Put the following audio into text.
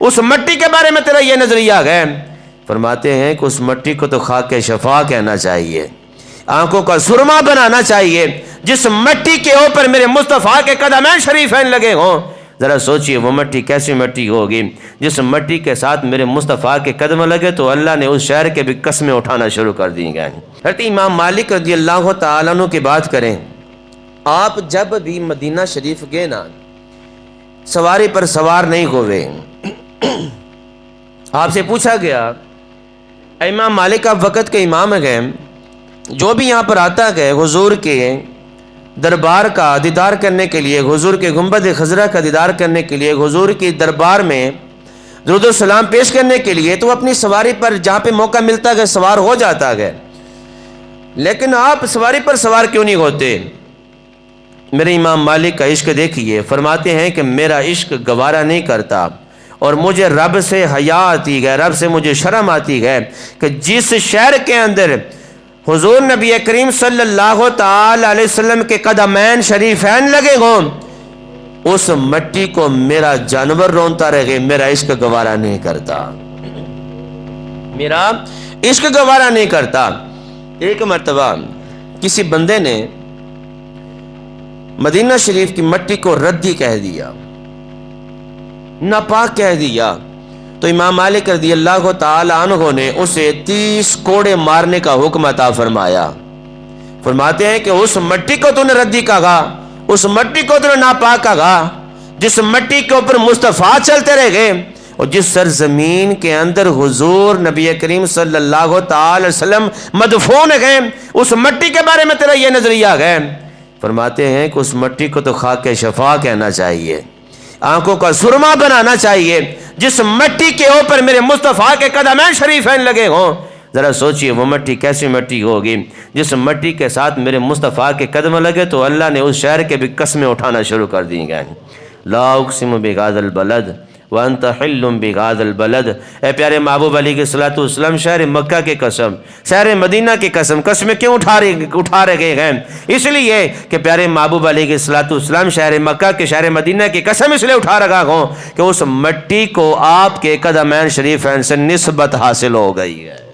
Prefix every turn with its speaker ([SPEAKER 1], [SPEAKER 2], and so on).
[SPEAKER 1] उस मट्टी के बारे में तेरा ये नजरिया है। फरमाते हैं कि उस मट्टी को तो खाक शफा कहना चाहिए, आंखों का सुरमा बनाना चाहिए। जिस मट्टी के ऊपर मेरे मुस्तफ़ा के कदमैन शरीफैन लगे हों, ज़रा सोचिए वो मट्टी कैसी मट्टी होगी। जिस मट्टी के साथ मेरे मुस्तफ़ा के कदम लगे तो अल्लाह ने उस शहर के भी कस्में उठाना शुरू कर दी गए। हज़रत इमाम मालिक रज़ियल्लाहु तआला अन्हु की बात करें, आप जब भी मदीना शरीफ गए ना, सवारी पर सवार नहीं हुए। आपसे पूछा गया, इमाम मालिक आप वक़्त के इमाम गए, जो भी यहाँ पर आता है हुजूर के दरबार का दीदार करने के लिए, हुजूर के गुंबद खजरा का दीदार करने के लिए, हुजूर की दरबार में दुरूद व सलाम पेश करने के लिए, तो अपनी सवारी पर जहाँ पे मौका मिलता है सवार हो जाता है। लेकिन आप सवारी पर सवार क्यों नहीं होते? मेरे इमाम मालिक का इश्क देखिए, फरमाते हैं कि मेरा इश्क गवारा नहीं करता और मुझे रब से हया आती है, रब से मुझे शर्म आती है कि जिस शहर के अंदर हुजूर नबी करीम सल्लल्लाहु ताला अलैहि वसल्लम के कदमैन शरीफैन लगे हों, उस मट्टी को मेरा जानवर रोनता रहे, मेरा इश्क गवारा नहीं करता, मेरा इश्क गवारा नहीं करता। एक मर्तबा किसी बंदे ने मदीना शरीफ की मट्टी को रद्दी कह दिया, नापाक कह दिया, तो इमाम मालिक रज़ियल्लाहु ताला अन्हु ने उसे 30 कोड़े मारने का हुक्म अता फरमाया। फरमाते हैं कि उस मट्टी को तूने रद्दी कहा, उस मट्टी को तूने नापाक कहा, जिस मट्टी के ऊपर मुस्तफ़ा चलते रह गए और जिस सरजमीन के अंदर हुजूर नबी करीम सल्लल्लाहु ताला अलैहि वसल्लम मदफून गए, उस मट्टी के बारे में तेरा ये नजरिया है। फरमाते हैं कि उस मट्टी को तो खाक शफा कहना चाहिए, आंखों का सुरमा बनाना चाहिए। जिस मट्टी के ऊपर मेरे मुस्तफ़ा के कदमैन शरीफैन लगे हों, ज़रा सोचिए वो मट्टी कैसी मट्टी होगी। जिस मट्टी के साथ मेरे मुस्तफ़ा के कदम लगे तो अल्लाह ने उस शहर के भी कस्में उठाना शुरू कर दी गए। ला उक़सिमु बिहाज़ल बलद व अंत हिल्लुम बिहाज़ल बलद। ए प्यारे महबूब अलैहिस्सलातु वस्सलाम, शहर मक्का की कसम, शहर मदीना की कसम, कस्में क्यों उठा रहे हैं? इसलिए कि प्यारे महबूब अलैहिस्सलातु वस्सलाम शहर मक्का के, शहर मदीना की कसम इसलिए उठा रखा हूँ कि उस मट्टी को आपके कदमैन शरीफैन से निस्बत हासिल हो गई है।